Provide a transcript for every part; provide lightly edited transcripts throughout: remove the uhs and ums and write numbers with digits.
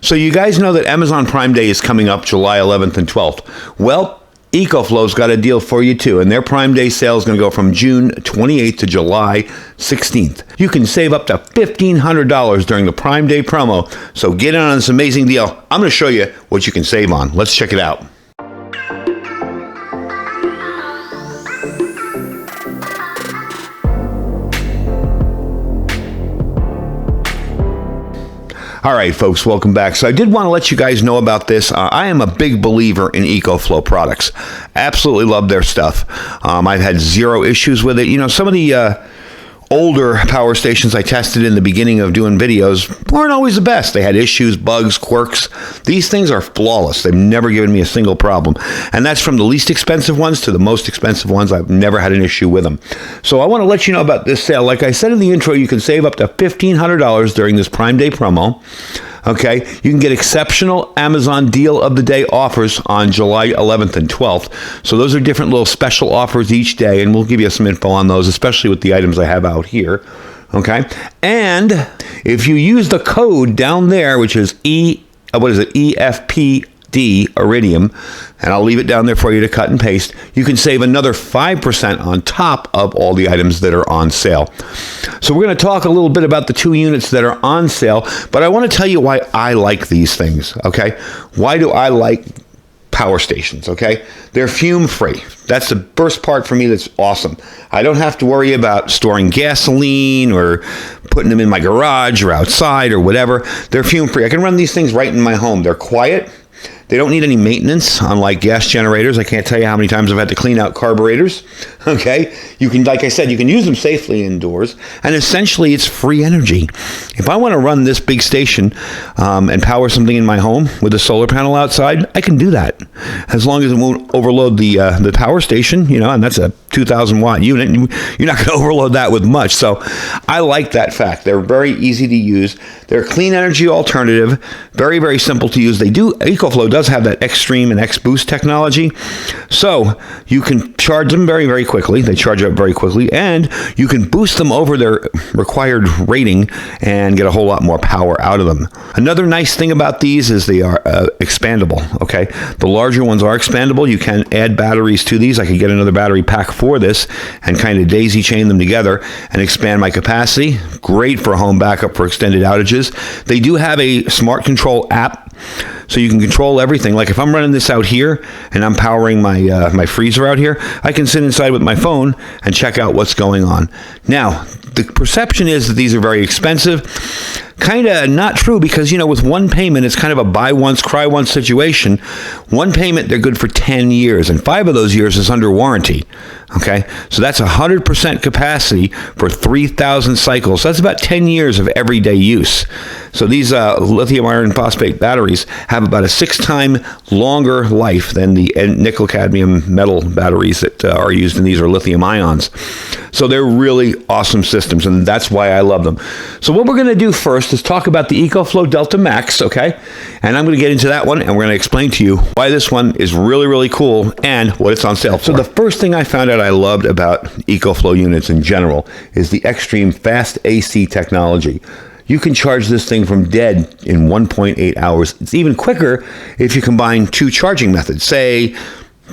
So you guys know that Amazon Prime Day is coming up July 11th and 12th. Well, EcoFlow's got a deal for you too, and their Prime Day sale is going to go from June 28th to July 16th. You can save up to $1,500 during the Prime Day promo, so get in on this amazing deal. I'm going to show you what you can save on. Let's check it out. All right, folks, welcome back. So I did want to let you guys know about this. I am a big believer in EcoFlow products. Absolutely love their stuff. I've had zero issues with it. You know, some of the older power stations I tested in the beginning of doing videos weren't always the best. They had issues, bugs, quirks. These things are flawless. They've never given me a single problem. And that's from the least expensive ones to the most expensive ones. I've never had an issue with them. So I want to let you know about this sale. Like I said in the intro, you can save up to $1,500 during this Prime Day promo. Okay, you can get exceptional Amazon Deal of the Day offers on July 11th and 12th. So those are different little special offers each day, and we'll give you some info on those, especially with the items I have out here. Okay, and if you use the code down there, which is EFPDIRIDIUM, and I'll leave it down there for you to cut and paste, you can save another 5% on top of all the items that are on sale. So we're going to talk a little bit about the 2 units that are on sale, but I want to tell you why I like these things, okay? Why do I like power stations, okay? They're fume-free. That's the first part for me that's awesome. I don't have to worry about storing gasoline or putting them in my garage or outside or whatever. They're fume-free. I can run these things right in my home. They're quiet. They don't need any maintenance, unlike gas generators. I can't tell you how many times I've had to clean out carburetors. Okay? You can, like I said, you can use them safely indoors, and essentially it's free energy. If I want to run this big station and power something in my home with a solar panel outside, I can do that, as long as it won't overload the power station, you know, and that's a 2,000 watt unit. You're not going to overload that with much. So I like that fact. They're very easy to use. They're a clean energy alternative, very, very simple to use. EcoFlow does have that Extreme and X Boost technology, so you can charge them very, very quickly. They charge up very quickly, and you can boost them over their required rating and get a whole lot more power out of them. Another nice thing about these is they are expandable, okay? The larger ones are expandable. You can add batteries to these. I could get another battery pack for this and kind of daisy chain them together and expand my capacity. Great for home backup for extended outages. They do have a smart control app, so you can control everything. Like if I'm running this out here and I'm powering my my freezer out here, I can sit inside with my phone and check out what's going on. Now, the perception is that these are very expensive. Kind of not true, because, you know, with one payment, it's kind of a buy once, cry once situation. One payment, they're good for 10 years, and 5 of those years is under warranty. Okay, so that's 100% capacity for 3,000 cycles. That's about 10 years of everyday use. So these lithium iron phosphate batteries have about a 6-time longer life than the nickel cadmium metal batteries that are used in these, are lithium ions. So they're really awesome systems, and that's why I love them. So what we're going to do first is talk about the EcoFlow Delta Max, okay? And I'm going to get into that one, and we're going to explain to you why this one is really, really cool and what it's on sale for. So the first thing I found out I loved about EcoFlow units in general is the Extreme Fast AC technology. You can charge this thing from dead in 1.8 hours. It's even quicker if you combine 2 charging methods. Say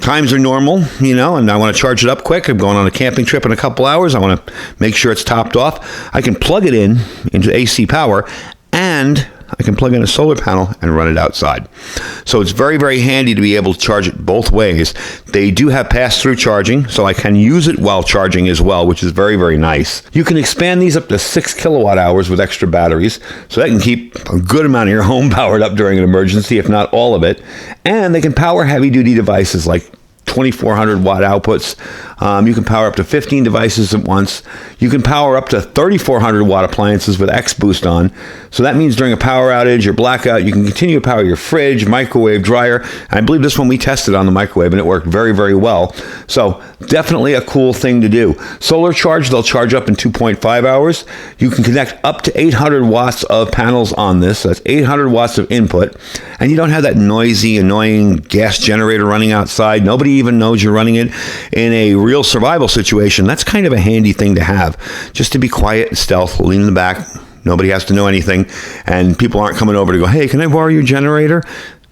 times are normal, you know, and I want to charge it up quick. I'm going on a camping trip in a couple hours. I want to make sure it's topped off. I can plug it into AC power, and I can plug in a solar panel and run it outside. So it's very, very handy to be able to charge it both ways. They do have pass-through charging, so I can use it while charging as well, which is very, very nice. You can expand these up to 6 kilowatt hours with extra batteries, so that can keep a good amount of your home powered up during an emergency, if not all of it. And they can power heavy-duty devices like 2,400 watt outputs. You can power up to 15 devices at once. You can power up to 3,400 watt appliances with X Boost on. So that means during a power outage or blackout, you can continue to power your fridge, microwave, dryer. And I believe this one we tested on the microwave, and it worked very, very well. So definitely a cool thing to do. Solar charge, they'll charge up in 2.5 hours. You can connect up to 800 watts of panels on this. So that's 800 watts of input. And you don't have that noisy, annoying gas generator running outside. Nobody even knows you're running it. In a real survival situation, that's kind of a handy thing to have, just to be quiet and stealth, lean in the back, Nobody has to know anything, and people aren't coming over to go, hey, can I borrow your generator?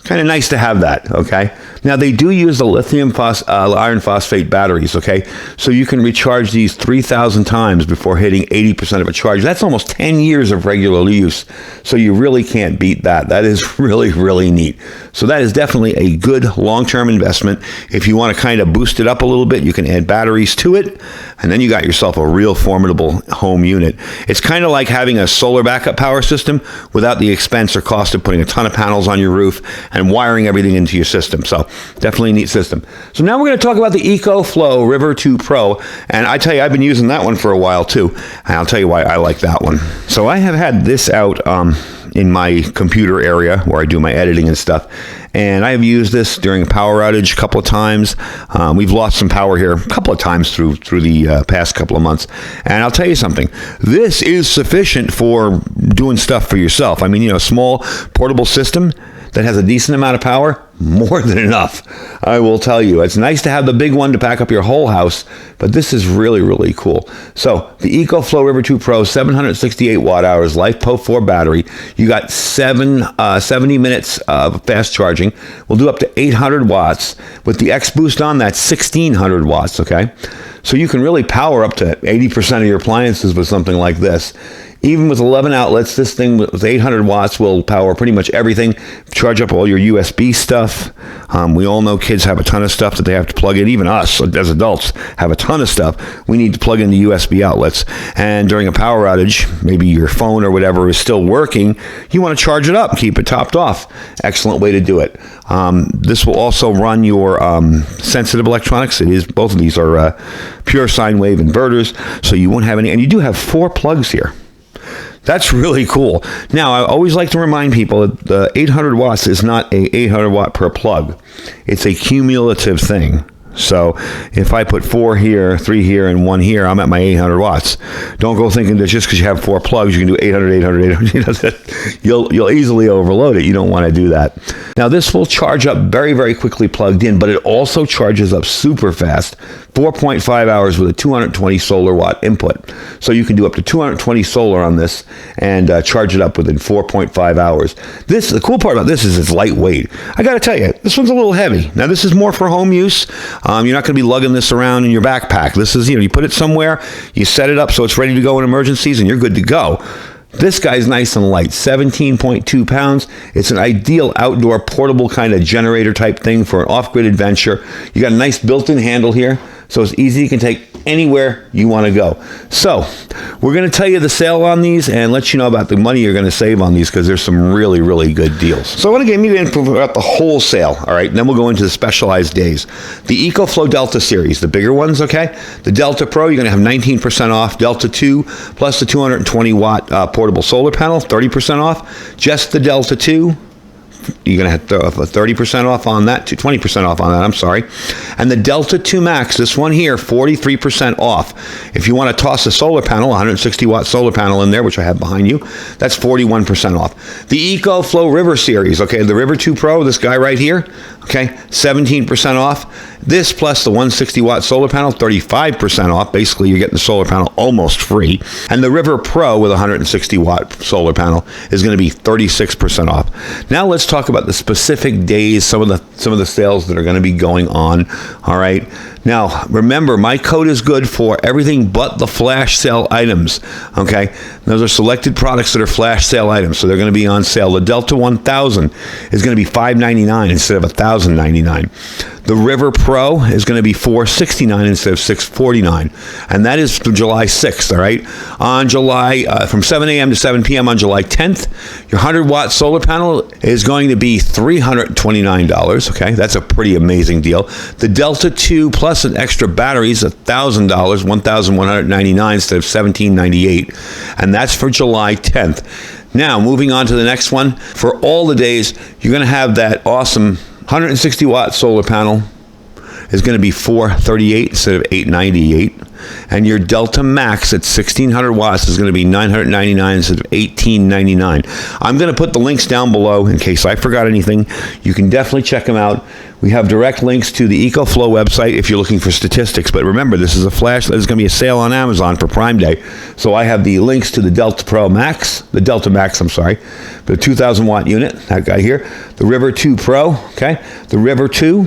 Kind of nice to have that, okay? Now, they do use the lithium iron phosphate batteries, okay? So you can recharge these 3,000 times before hitting 80% of a charge. That's almost 10 years of regular use. So you really can't beat that. That is really, really neat. So that is definitely a good long-term investment. If you want to kind of boost it up a little bit, you can add batteries to it, and then you got yourself a real formidable home unit. It's kind of like having a solar backup power system without the expense or cost of putting a ton of panels on your roof and wiring everything into your system. So definitely a neat system. So now we're going to talk about the EcoFlow River 2 Pro. And I tell you, I've been using that one for a while too. And I'll tell you why I like that one. So I have had this out in my computer area where I do my editing and stuff. And I have used this during a power outage a couple of times. We've lost some power here a couple of times through the past couple of months. And I'll tell you something, this is sufficient for doing stuff for yourself. I mean, a small portable system that has a decent amount of power, more than enough. I will tell you, it's nice to have the big one to pack up your whole house, but this is really, really cool. So the EcoFlow River 2 Pro, 768 watt hours, LiFePO 4 battery. You got 70 minutes of fast charging. We'll do up to 800 watts. With the X Boost on, that's 1600 watts, okay? So you can really power up to 80% of your appliances with something like this. Even with 11 outlets, this thing with 800 watts will power pretty much everything. Charge up all your USB stuff. We all know kids have a ton of stuff that they have to plug in. Even us, as adults, have a ton of stuff we need to plug into USB outlets. And during a power outage, maybe your phone or whatever is still working, you want to charge it up, keep it topped off. Excellent way to do it. This will also run your sensitive electronics. Both of these are pure sine wave inverters, so you won't have any. And you do have 4 plugs here. That's really cool. Now, I always like to remind people that the 800 watts is not a 800 watt per plug. It's a cumulative thing. So if I put 4 here, 3 here, and 1 here, I'm at my 800 watts. Don't go thinking that just because you have 4 plugs, you can do 800. You'll easily overload it. You don't want to do that. Now, this will charge up very, very quickly plugged in, but it also charges up super fast, 4.5 hours with a 220 solar watt input. So you can do up to 220 solar on this and charge it up within 4.5 hours. The cool part about this is it's lightweight. I got to tell you, this one's a little heavy. Now, this is more for home use. You're not going to be lugging this around in your backpack. This is, you put it somewhere, you set it up so it's ready to go in emergencies, and you're good to go. This guy's nice and light, 17.2 pounds. It's an ideal outdoor portable kind of generator type thing for an off-grid adventure. You got a nice built-in handle here, so it's easy. You can take anywhere you want to go. So we're going to tell you the sale on these and let you know about the money you're going to save on these, because there's some really, really good deals. So I want to give you info about the wholesale, all right? And then we'll go into the specialized days. The EcoFlow Delta series, the bigger ones, okay? The Delta Pro, you're going to have 19% off. Delta 2 plus the 220 watt portable solar panel, 30% off. Just the Delta 2, you're going to have 30% off on that, 20% off on that, I'm sorry. And the Delta 2 Max, this one here, 43% off. If you want to toss a solar panel, 160 watt solar panel in there, which I have behind you, that's 41% off. The EcoFlow River series, okay, the River 2 Pro, this guy right here, okay, 17% off. This plus the 160 watt solar panel, 35% off. Basically, you're getting the solar panel almost free. And the River Pro with 160 watt solar panel is going to be 36% off. Now let's talk about the specific days, some of the sales that are going to be going on. All right. Now, remember, my code is good for everything but the flash sale items, okay? Those are selected products that are flash sale items, so they're going to be on sale. The Delta 1000 is going to be $599 instead of $1,099. The River Pro is going to be $469 instead of $649, and that is through July 6th, all right? On July, from 7 a.m. to 7 p.m. on July 10th, your 100-watt solar panel is going to be $329, okay? That's a pretty amazing deal. The Delta 2 plus an extra battery is $1,000, $1,199 instead of $1,798, and that's for July 10th. Now, moving on to the next one. For all the days, you're going to have that awesome 160 watt solar panel is going to be $438 instead of $898. And your Delta Max at 1600 watts is going to be $999 instead of $1899. I'm going to put the links down below in case I forgot anything. You can definitely check them out. We have direct links to the EcoFlow website if you're looking for statistics. But remember, this is a flash. There's going to be a sale on Amazon for Prime Day. So I have the links to the Delta Max, the 2,000 watt unit, that guy here, the River 2 Pro, okay, the River 2.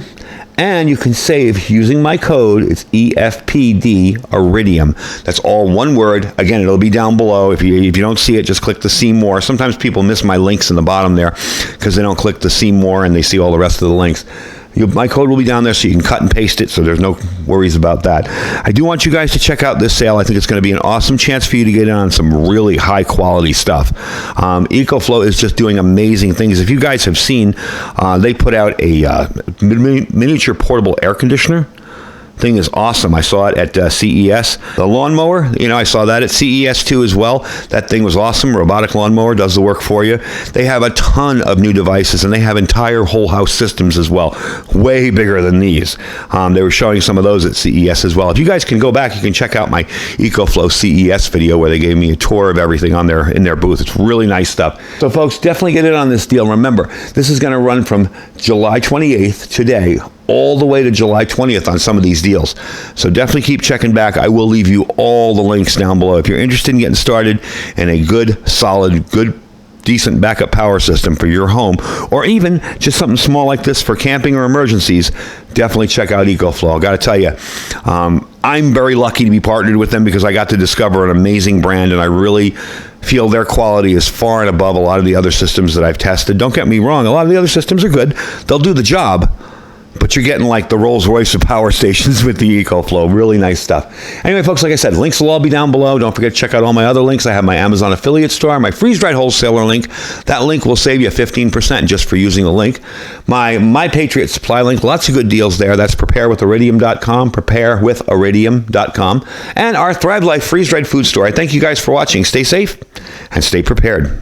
And you can save using my code. It's EFPDIRIDIUM. That's all one word. Again, it'll be down below. If you don't see it, just click the see more. Sometimes people miss my links in the bottom there because they don't click the see more and they see all the rest of the links. My code will be down there so you can cut and paste it, so there's no worries about that. I do want you guys to check out this sale. I think it's going to be an awesome chance for you to get in on some really high quality stuff. EcoFlow is just doing amazing things. If you guys have seen, they put out a miniature portable air conditioner. Thing is awesome. I saw it at CES. The lawnmower, I saw that at CES too as well. That thing was awesome. Robotic lawnmower does the work for you. They have a ton of new devices, and they have entire whole house systems as well, way bigger than these. They were showing some of those at CES as well. If you guys can go back, you can check out my EcoFlow CES video where they gave me a tour of everything in their booth. It's really nice stuff. So folks, definitely get in on this deal. Remember, this is going to run from July 28th today all the way to July 20th on some of these deals. So definitely keep checking back. I will leave you all the links down below. If you're interested in getting started in a good, solid, decent backup power system for your home, or even just something small like this for camping or emergencies, definitely check out EcoFlow. I got to tell you, I'm very lucky to be partnered with them because I got to discover an amazing brand, and I really feel their quality is far and above a lot of the other systems that I've tested. Don't get me wrong, a lot of the other systems are good. They'll do the job, but you're getting like the Rolls Royce of power stations with the EcoFlow. Really nice stuff. Anyway, folks, like I said, links will all be down below. Don't forget to check out all my other links. I have my Amazon affiliate store, my freeze-dried wholesaler link. That link will save you 15% just for using the link. My Patriot Supply link, lots of good deals there. That's preparewithiridium.com, preparewithiridium.com, and our Thrive Life freeze-dried food store. I thank you guys for watching. Stay safe and stay prepared.